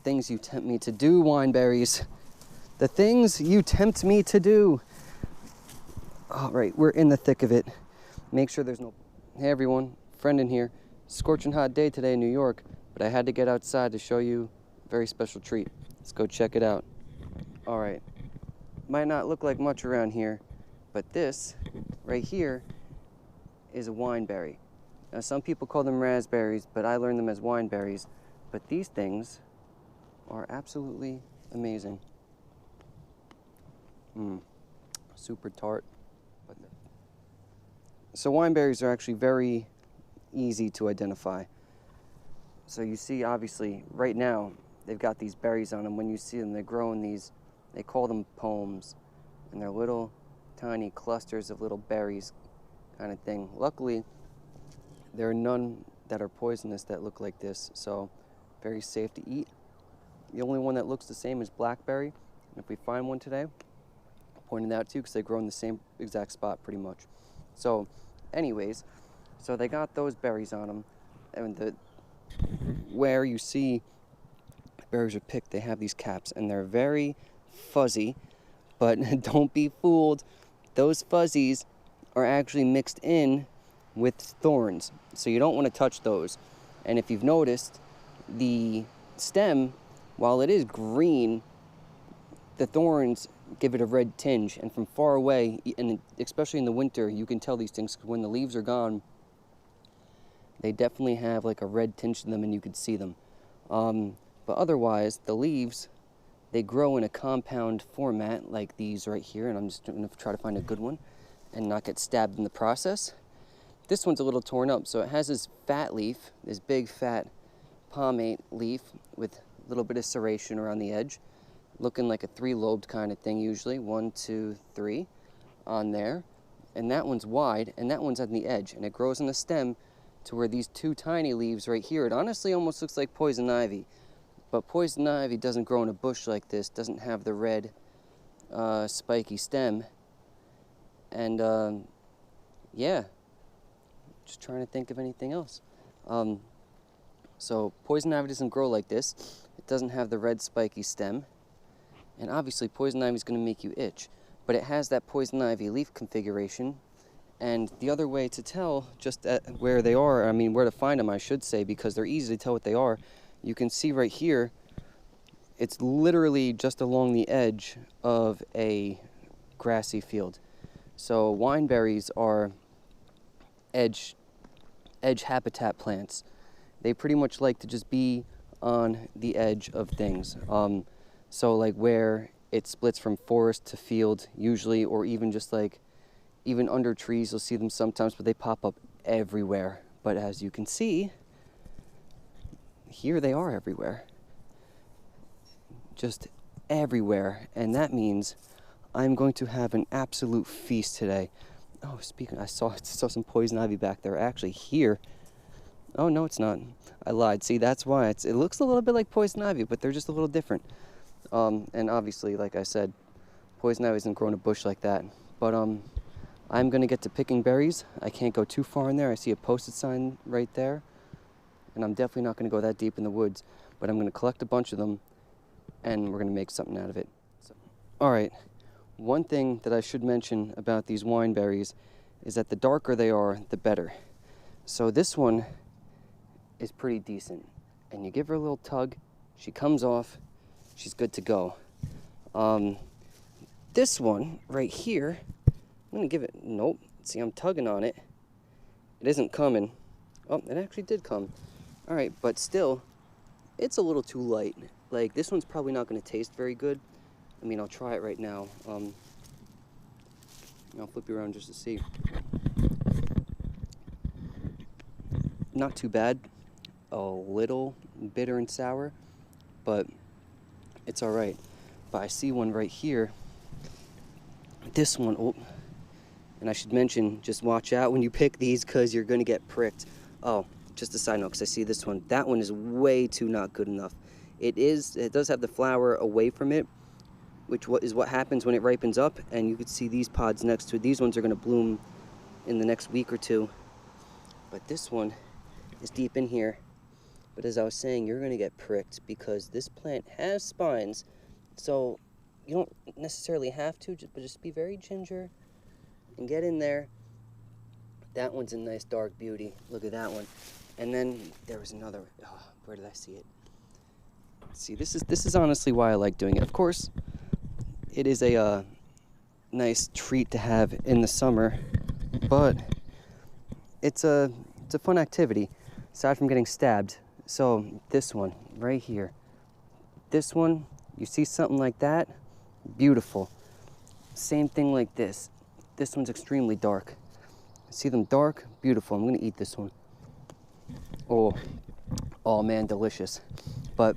things you tempt me to do, wineberries. The things you tempt me to do. All right, we're in the thick of it. Make sure there's no... Hey everyone, friend in here. Scorching hot day today in New York, but I had to get outside to show you a very special treat. Let's go check it out. All right, might not look like much around here, but this right here is a wineberry. Now some people call them raspberries, but I learned them as wineberries. But these things are absolutely amazing. Super tart. So wineberries are actually very easy to identify. So you see, obviously, right now, they've got these berries on them. When you see them, they grow in these, they call them pomes. And they're little tiny clusters of little berries kind of thing. Luckily, there are none that are poisonous that look like this, so very safe to eat. The only one that looks the same is blackberry. And if we find one today, I'll point it out to you because they grow in the same exact spot pretty much. So anyways, so they got those berries on them, and where you see berries are picked, they have these caps, and they're very fuzzy, but don't be fooled. Those fuzzies are actually mixed in with thorns, so you don't want to touch those. And if you've noticed, the stem, while it is green, the thorns give it a red tinge, and from far away, and especially in the winter, you can tell these things, 'cause when the leaves are gone, they definitely have like a red tinge to them, and you can see them. But otherwise, the leaves, they grow in a compound format like these right here, and I'm just going to try to find a good one and not get stabbed in the process. This one's a little torn up, so it has this fat leaf, this big fat palmate leaf with a little bit of serration around the edge, looking like a three-lobed kind of thing usually, 1, 2, 3 on there. And that one's wide, and that one's on the edge, and it grows in the stem to where these two tiny leaves right here, it honestly almost looks like poison ivy. But poison ivy doesn't grow in a bush like this, doesn't have the red spiky stem. And yeah, just trying to think of anything else. So poison ivy doesn't grow like this. It doesn't have the red spiky stem. And obviously poison ivy is going to make you itch. But it has that poison ivy leaf configuration. And the other way to tell just where they are, I mean where to find them I should say, because they're easy to tell what they are. You can see right here, it's literally just along the edge of a grassy field. So wineberries are edge habitat plants. They pretty much like to just be on the edge of things. So like where it splits from forest to field usually, or even just like, even under trees, you'll see them sometimes, but they pop up everywhere. But as you can see, here they are everywhere. Just everywhere. And that means I'm going to have an absolute feast today. Oh, speaking, I saw some poison ivy back there. Actually, here. Oh, no, it's not. I lied. See, that's why. It looks a little bit like poison ivy, but they're just a little different. And obviously, like I said, poison ivy doesn't grow in a bush like that. But I'm going to get to picking berries. I can't go too far in there. I see a posted sign right there. And I'm definitely not going to go that deep in the woods. But I'm going to collect a bunch of them, and we're going to make something out of it. So, all right. One thing that I should mention about these wineberries is that the darker they are, the better. So this one is pretty decent. And you give her a little tug, she comes off, she's good to go. This one right here, I'm going to give it, nope. See, I'm tugging on it. It isn't coming. Oh, it actually did come. All right, but still, it's a little too light. Like, this one's probably not going to taste very good. I mean, I'll try it right now. I'll flip you around just to see. Not too bad. A little bitter and sour, but it's all right. But I see one right here. This one, oh, and I should mention, just watch out when you pick these because you're going to get pricked. Oh, just a side note, because I see this one. That one is way too not good enough. It does have the flower away from it, which is what happens when it ripens up, and you can see these pods next to it. These ones are going to bloom in the next week or two. But this one is deep in here, But as I was saying, you're going to get pricked because this plant has spines. So you don't necessarily have to, but just be very ginger and get in there. That one's a nice dark beauty. Look at that one. And then there was another. Oh, where did I see it? See, this is honestly why I like doing it. Of course, it is a nice treat to have in the summer, but it's a fun activity aside from getting stabbed. So this one right here, this one, you see something like that, beautiful. Same thing like this. This one's extremely dark. See them dark, beautiful. I'm gonna eat this one. Oh man, delicious. But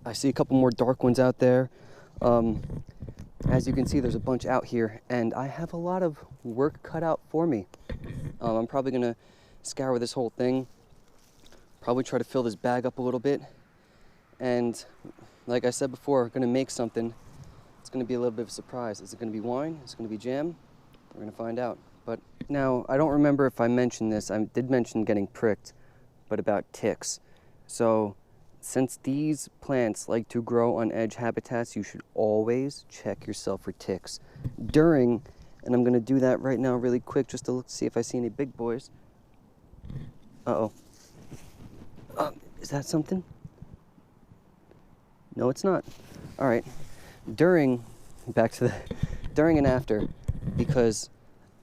I see a couple more dark ones out there. As you can see, there's a bunch out here, and I have a lot of work cut out for me. I'm probably gonna scour this whole thing, probably try to fill this bag up a little bit, and like I said before, gonna make something. It's gonna be a little bit of a surprise. Is it gonna be wine? Is it gonna be jam? We're gonna find out. But now, I don't remember if I mentioned this. I did mention getting pricked, but about ticks. So since these plants like to grow on edge habitats, you should always check yourself for ticks during, and I'm gonna do that right now really quick just to look, see if I see any big boys. Uh-oh. Is that something? No, it's not. All right. During and after, because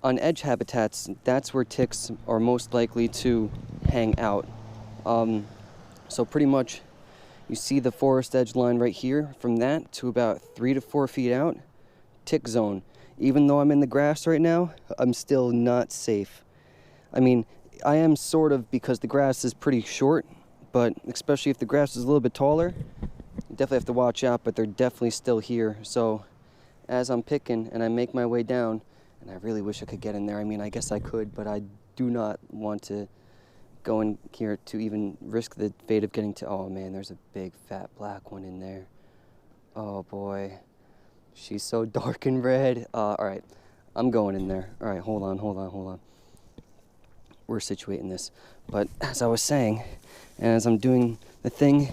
on edge habitats, that's where ticks are most likely to hang out. So pretty much, you see the forest edge line right here. From that to about 3 to 4 feet out, tick zone. Even though I'm in the grass right now, I'm still not safe. I mean, I am sort of, because the grass is pretty short, but especially if the grass is a little bit taller, you definitely have to watch out, but they're definitely still here. So as I'm picking and I make my way down, and I really wish I could get in there. I mean, I guess I could, but I do not want to go in here to even risk the fate of getting to, oh man, there's a big fat black one in there. Oh boy, she's so dark and red. All right, I'm going in there. All right, hold on. We're situating this. But as I was saying, and as I'm doing the thing,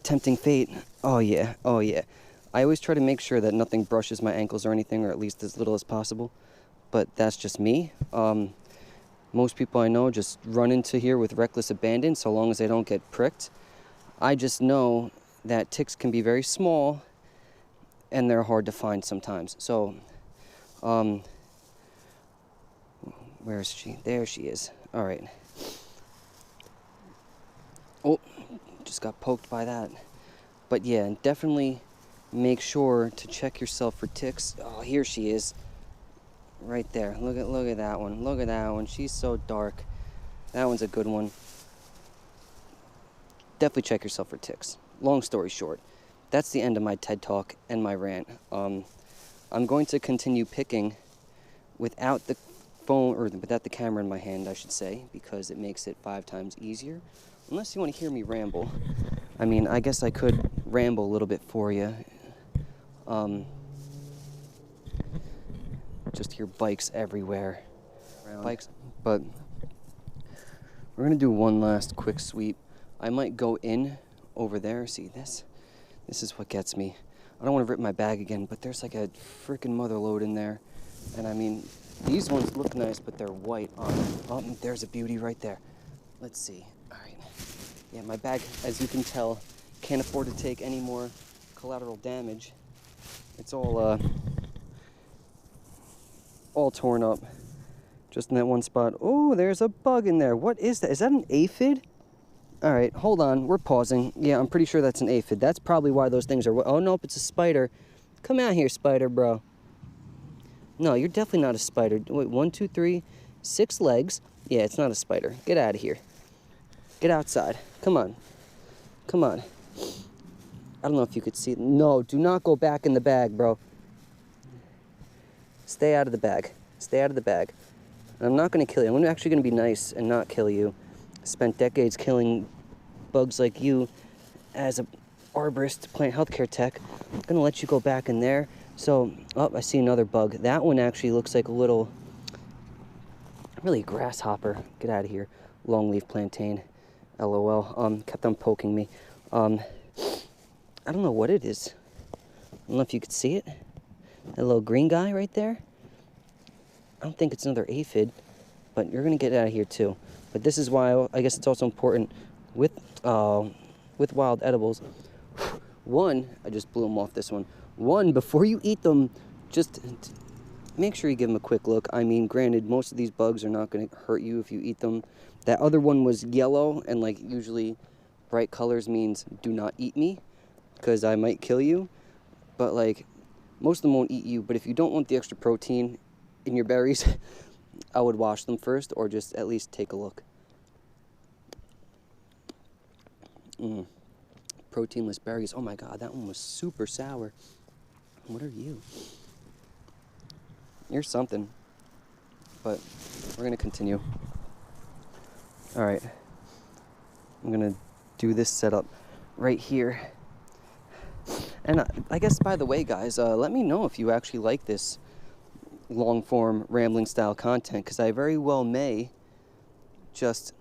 tempting fate, oh yeah. I always try to make sure that nothing brushes my ankles or anything, or at least as little as possible. But that's just me. Most people I know just run into here with reckless abandon so long as they don't get pricked. I just know that ticks can be very small and they're hard to find sometimes. So, where is she? There she is. All right. Oh, just got poked by that. But yeah, definitely make sure to check yourself for ticks. Oh, here she is. Right there. Look at that one. Look at that one. She's so dark. That one's a good one. Definitely check yourself for ticks. Long story short, that's the end of my TED Talk and my rant. I'm going to continue picking without the phone, or without the camera in my hand, I should say, because it makes it 5 times easier. Unless you want to hear me ramble. I mean, I guess I could ramble a little bit for you. Just hear bikes everywhere. Bikes. But we're going to do one last quick sweep. I might go in over there. See this? This is what gets me. I don't want to rip my bag again, but there's like a freaking mother load in there. And I mean, these ones look nice, but they're white on them. Oh, there's a beauty right there. Let's see. All right. Yeah, my bag, as you can tell, can't afford to take any more collateral damage. It's all torn up. Just in that one spot. Oh, there's a bug in there. What is that? Is that an aphid? All right, hold on. We're pausing. Yeah, I'm pretty sure that's an aphid. That's probably why those things are... Oh, nope, it's a spider. Come out here, spider, bro. No, you're definitely not a spider. Wait, 1, 2, 3, 6 legs. Yeah, it's not a spider. Get out of here. Get outside. Come on. Come on. I don't know if you could see... No, do not go back in the bag, bro. Stay out of the bag. Stay out of the bag. And I'm not going to kill you. I'm actually going to be nice and not kill you. I spent decades killing bugs like you as a arborist, plant healthcare tech. I'm going to let you go back in there. So, oh, I see another bug. That one actually looks like a little, really a grasshopper. Get out of here. Longleaf plantain. LOL. Kept on poking me. I don't know what it is. I don't know if you could see it. That little green guy right there. I don't think it's another aphid, but you're gonna get out of here too. But this is why I guess it's also important with wild edibles. One, I just blew them off this one. One, before you eat them, just make sure you give them a quick look. I mean, granted, most of these bugs are not going to hurt you if you eat them. That other one was yellow, and like usually bright colors means do not eat me because I might kill you. But like most of them won't eat you. But if you don't want the extra protein in your berries, I would wash them first or just at least take a look. Proteinless berries. Oh my god, that one was super sour. What are you? You're something. But we're gonna continue. Alright. I'm gonna do this setup right here. And I guess, by the way, guys, let me know if you actually like this long form rambling style content, because I very well may just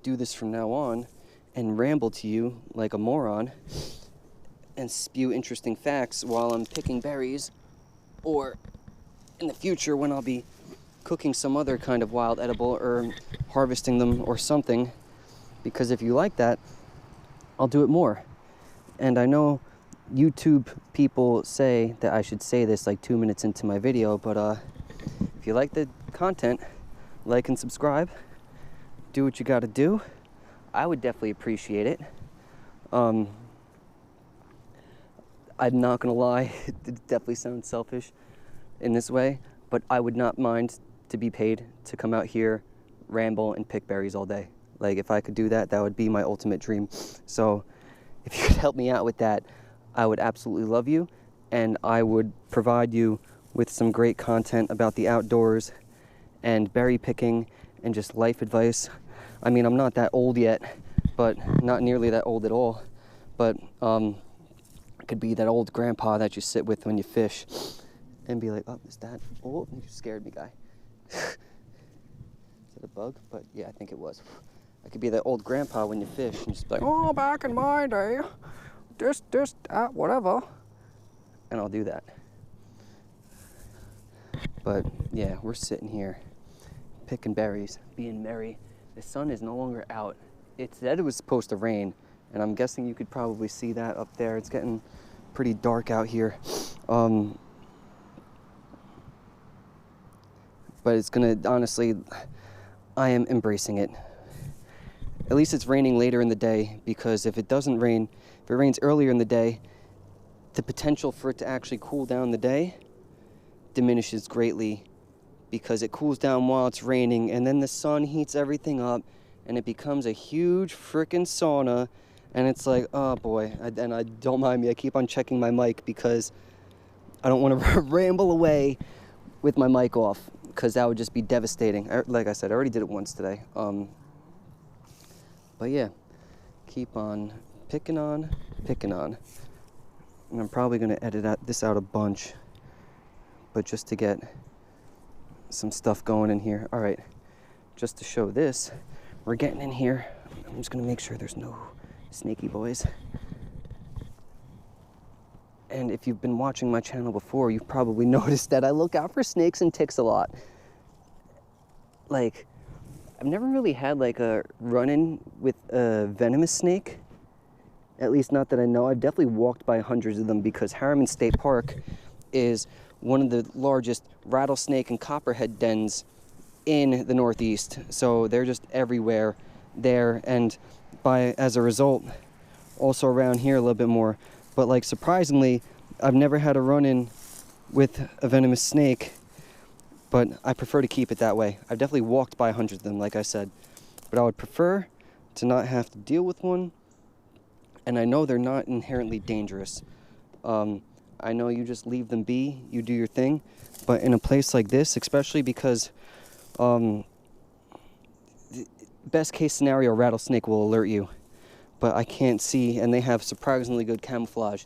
do this from now on and ramble to you like a moron and spew interesting facts while I'm picking berries, or in the future when I'll be cooking some other kind of wild edible or harvesting them or something, because if you like that, I'll do it more. And I know YouTube people say that I should say this like 2 minutes into my video, but if you like the content, like and subscribe, do what you gotta do. I would definitely appreciate it. I'm not gonna lie, it definitely sounds selfish in this way, but I would not mind to be paid to come out here, ramble, and pick berries all day. Like, if I could do that, that would be my ultimate dream. So if you could help me out with that, I would absolutely love you, and I would provide you with some great content about the outdoors and berry picking and just life advice. I mean, I'm not that old yet, but not nearly that old at all. But I could be that old grandpa that you sit with when you fish and be like, oh, is that? Oh, you scared me, guy. Is that a bug? But yeah, I think it was. I could be that old grandpa when you fish and just be like, oh, back in my day, whatever. And I'll do that. But yeah, we're sitting here picking berries, being merry. The sun is no longer out. It said it was supposed to rain, and I'm guessing you could probably see that up there. It's getting pretty dark out here. But it's gonna, honestly, I am embracing it. At least it's raining later in the day, because if it doesn't rain, if it rains earlier in the day, the potential for it to actually cool down the day diminishes greatly, because it cools down while it's raining, and then the sun heats everything up, and it becomes a huge frickin' sauna, and it's like, oh boy, and I don't mind me, I keep on checking my mic because I don't want to ramble away with my mic off, because that would just be devastating. Like I said, I already did it once today. But yeah, keep on picking on, and I'm probably going to edit this out a bunch, but just to get some stuff going in here. All right, just to show this, we're getting in here. I'm just gonna make sure there's no snaky boys. And if you've been watching my channel before, you've probably noticed that I look out for snakes and ticks a lot. Like, I've never really had like a run-in with a venomous snake, at least not that I know. I've definitely walked by hundreds of them, because Harriman State Park is one of the largest rattlesnake and copperhead dens in the Northeast. So they're just everywhere there, and as a result, also around here a little bit more. But like, surprisingly, I've never had a run-in with a venomous snake, but I prefer to keep it that way. I've definitely walked by hundreds of them, like I said, but I would prefer to not have to deal with one, and I know they're not inherently dangerous. I know you just leave them be, you do your thing, but in a place like this, especially because best case scenario, a rattlesnake will alert you, but I can't see, and they have surprisingly good camouflage.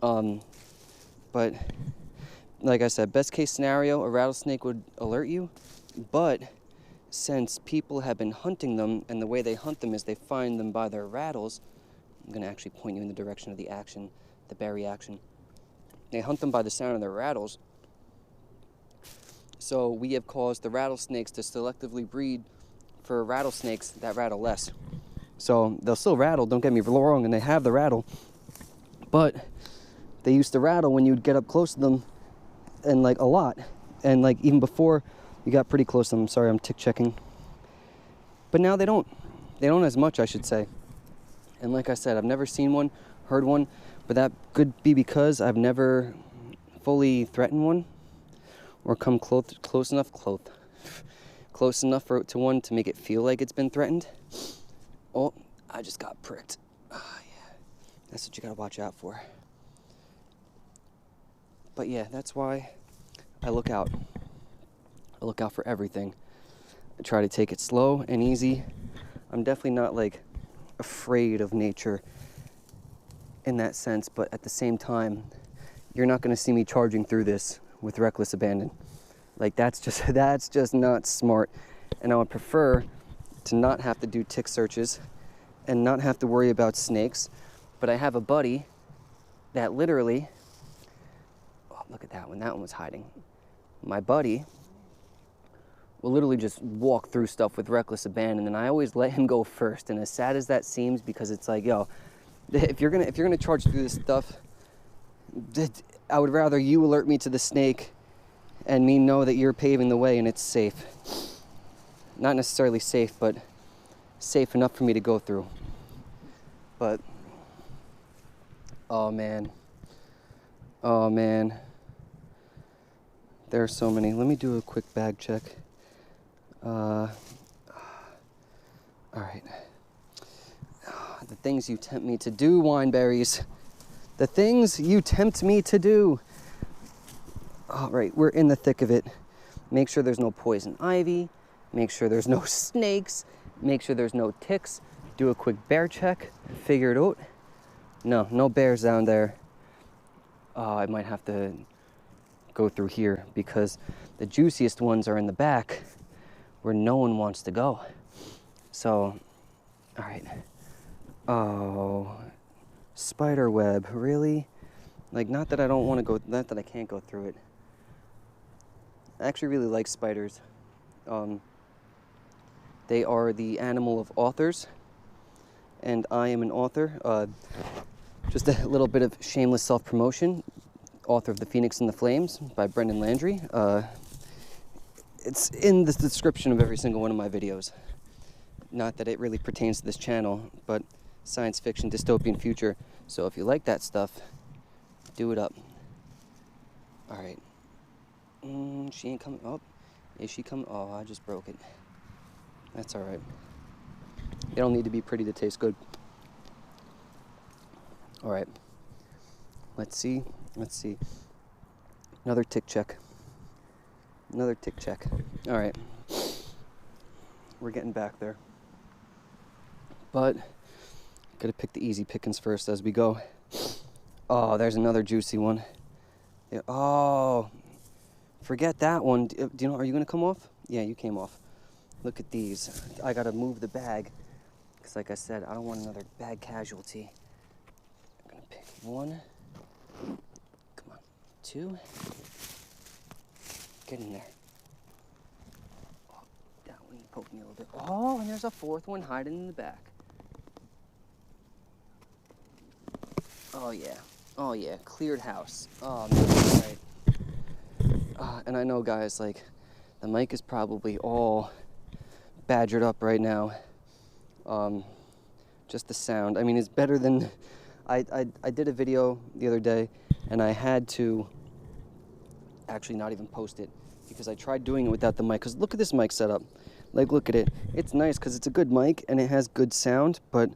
But like I said, best case scenario, a rattlesnake would alert you, but since people have been hunting them, and the way they hunt them is they find them by their rattles. I'm going to actually point you in the direction of the action, the berry action. They hunt them by the sound of their rattles. So we have caused the rattlesnakes to selectively breed for rattlesnakes that rattle less. So they'll still rattle, don't get me wrong, and they have the rattle, but they used to rattle when you'd get up close to them, and like a lot, and like even before you got pretty close to them. Sorry, I'm tick checking. But now they don't as much, I should say. And like I said, I've never seen one, heard one, but that could be because I've never fully threatened one or come close enough to one to make it feel like it's been threatened. Oh, I just got pricked. Oh, yeah. That's what you gotta watch out for. But yeah, that's why I look out. I look out for everything. I try to take it slow and easy. I'm definitely not like afraid of nature in that sense, but at the same time, you're not gonna see me charging through this with reckless abandon. Like that's just not smart. And I would prefer to not have to do tick searches and not have to worry about snakes. But I have a buddy that literally, oh, look at that one was hiding. My buddy will literally just walk through stuff with reckless abandon, and I always let him go first. And as sad as that seems, because it's like, yo, if you're gonna charge through this stuff, I would rather you alert me to the snake and me know that you're paving the way and it's safe. Not necessarily safe, but safe enough for me to go through. But, oh man. There are so many. Let me do a quick bag check. All right. The things you tempt me to do, wineberries. The things you tempt me to do. All right, we're in the thick of it. Make sure there's no poison ivy. Make sure there's no snakes. Make sure there's no ticks. Do a quick bear check. Figure it out. No bears down there. I might have to go through here because the juiciest ones are in the back where no one wants to go. So, all right. Oh, spider web, really? Like, not that I don't want to go, not that I can't go through it. I actually really like spiders. They are the animal of authors, and I am an author. Just a little bit of shameless self-promotion. Author of The Phoenix and the Flames by Brendan Landry. It's in the description of every single one of my videos. Not that it really pertains to this channel, but science fiction, dystopian future. So if you like that stuff, do it up. All right. She ain't coming. Oh, is she coming? Oh, I just broke it. That's all right. They don't need to be pretty to taste good. All right. Let's see. Another tick check. All right. We're getting back there. But gotta pick the easy pickings first as we go. Oh, there's another juicy one. Yeah, oh, forget that one. Do you know, are you gonna come off? Yeah, you came off. Look at these. I gotta move the bag, because like I said, I don't want another bag casualty. I'm gonna pick one. Come on, two. Get in there. Oh, that one poked me a little bit. Oh, and there's a fourth one hiding in the back. Oh yeah, cleared house. Oh man, right. And I know, guys, like, the mic is probably all badgered up right now. Just the sound. I mean, it's better than... I did a video the other day, and I had to actually not even post it, because I tried doing it without the mic. Because look at this mic setup. Like, look at it. It's nice because it's a good mic, and it has good sound, but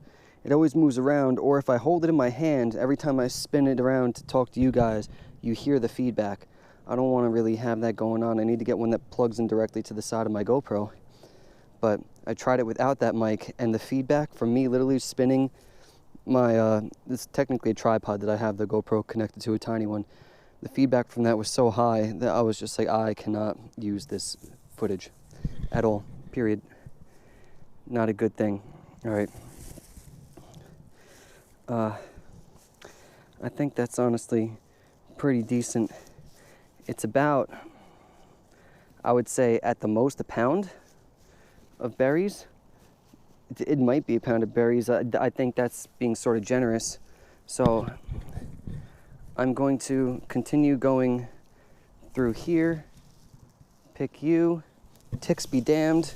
it always moves around, or if I hold it in my hand, every time I spin it around to talk to you guys, you hear the feedback. I don't want to really have that going on. I need to get one that plugs in directly to the side of my GoPro. But I tried it without that mic, and the feedback from me literally spinning my, this is technically a tripod that I have the GoPro connected to, a tiny one. The feedback from that was so high that I was just like, I cannot use this footage at all. period. Not a good thing. All right. I think that's honestly pretty decent. It's about, I would say, at the most a pound of berries. It might be a pound of berries. I think that's being sort of generous. So I'm going to continue going through here. Pick you. Ticks be damned.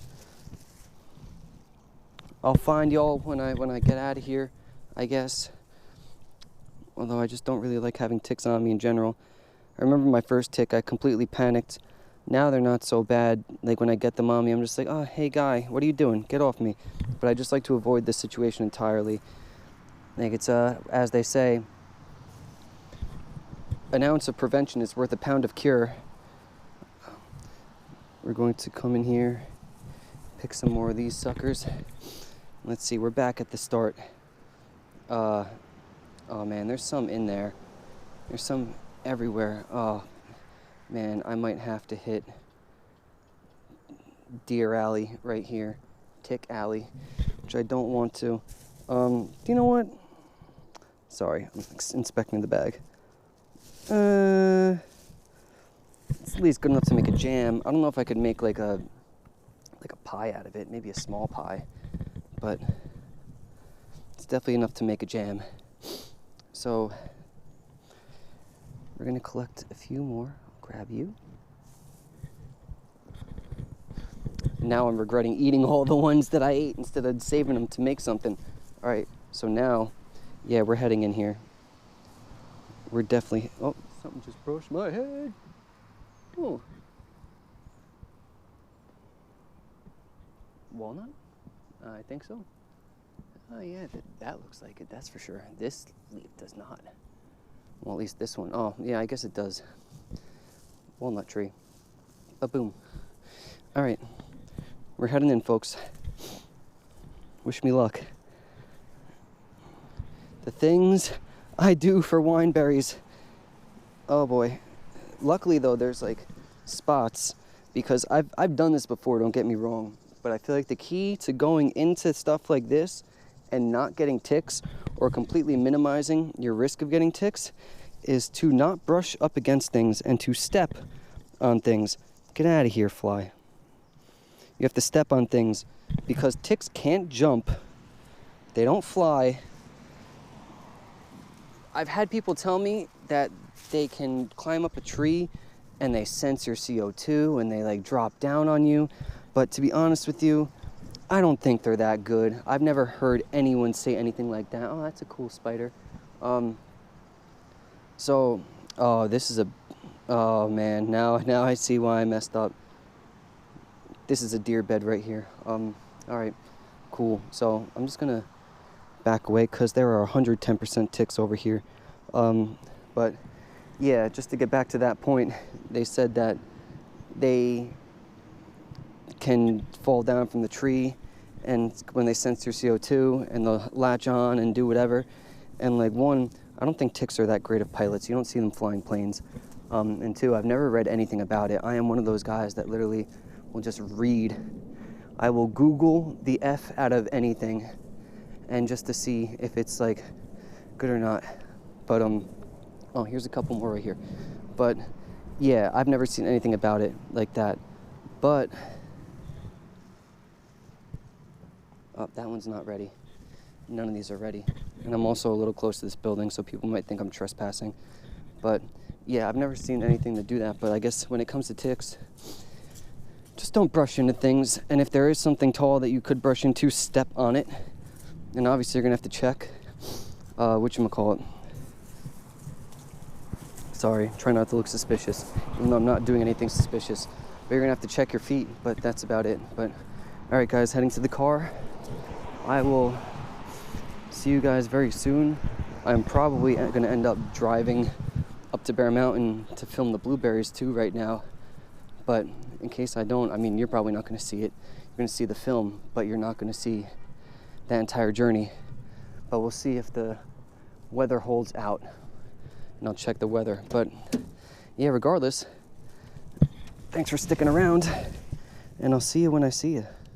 I'll find y'all when I get out of here, I guess. Although I just don't really like having ticks on me in general. I remember my first tick, I completely panicked. Now they're not so bad. Like when I get them on me, I'm just like, oh, hey guy, what are you doing? Get off me. But I just like to avoid this situation entirely. Like it's, as they say, an ounce of prevention is worth a pound of cure. We're going to come in here, pick some more of these suckers. Let's see, we're back at the start. Oh man, there's some in there. There's some everywhere. Oh man, I might have to hit Deer Alley right here. Tick Alley, which I don't want to. Do you know what? Sorry, I'm inspecting the bag. It's at least good enough to make a jam. I don't know if I could make like a pie out of it, maybe a small pie, but it's definitely enough to make a jam. So we're gonna collect a few more. I'll grab you. Now I'm regretting eating all the ones that I ate instead of saving them to make something. All right, so now, yeah, we're heading in here. We're definitely, oh, something just brushed my head. Oh. Walnut? I think so. Oh yeah, that looks like it, that's for sure. This leaf does not. Well, at least this one. Oh, yeah, I guess it does. Walnut tree. Ba-boom. All right, we're heading in, folks. Wish me luck. The things I do for wineberries. Oh boy. Luckily though, there's like spots, because I've done this before, don't get me wrong, but I feel like the key to going into stuff like this and not getting ticks, or completely minimizing your risk of getting ticks, is to not brush up against things and to step on things. Get out of here, fly. You have to step on things, because ticks can't jump, they don't fly. I've had people tell me that they can climb up a tree and they sense your CO2 and they like drop down on you. But to be honest with you, I don't think they're that good. I've never heard anyone say anything like that. Oh, that's a cool spider. Oh, this is oh man, now I see why I messed up. This is a deer bed right here. All right, cool. So I'm just gonna back away because there are 110% ticks over here. But yeah, just to get back to that point, they said that they can fall down from the tree, and when they sense your CO2, and they'll latch on and do whatever. And like, one, I don't think ticks are that great of pilots. You don't see them flying planes. And two, I've never read anything about it. I am one of those guys that literally will just read. I will Google the F out of anything, and just to see if it's like good or not. But oh, here's a couple more right here. But yeah, I've never seen anything about it like that. But oh, that one's not ready. None of these are ready. And I'm also a little close to this building, so people might think I'm trespassing. But yeah, I've never seen anything to do that. But I guess when it comes to ticks, just don't brush into things. And if there is something tall that you could brush into, step on it. And obviously you're gonna have to check whatchamacallit. Sorry, try not to look suspicious, even though I'm not doing anything suspicious. But you're gonna have to check your feet, but that's about it. But all right, guys, heading to the car. I will see you guys very soon. I'm probably gonna end up driving up to Bear Mountain to film the blueberries too right now. But in case I don't, I mean, you're probably not gonna see it. You're gonna see the film, but you're not gonna see that entire journey. But we'll see if the weather holds out, and I'll check the weather. But yeah, regardless, thanks for sticking around, and I'll see you when I see you.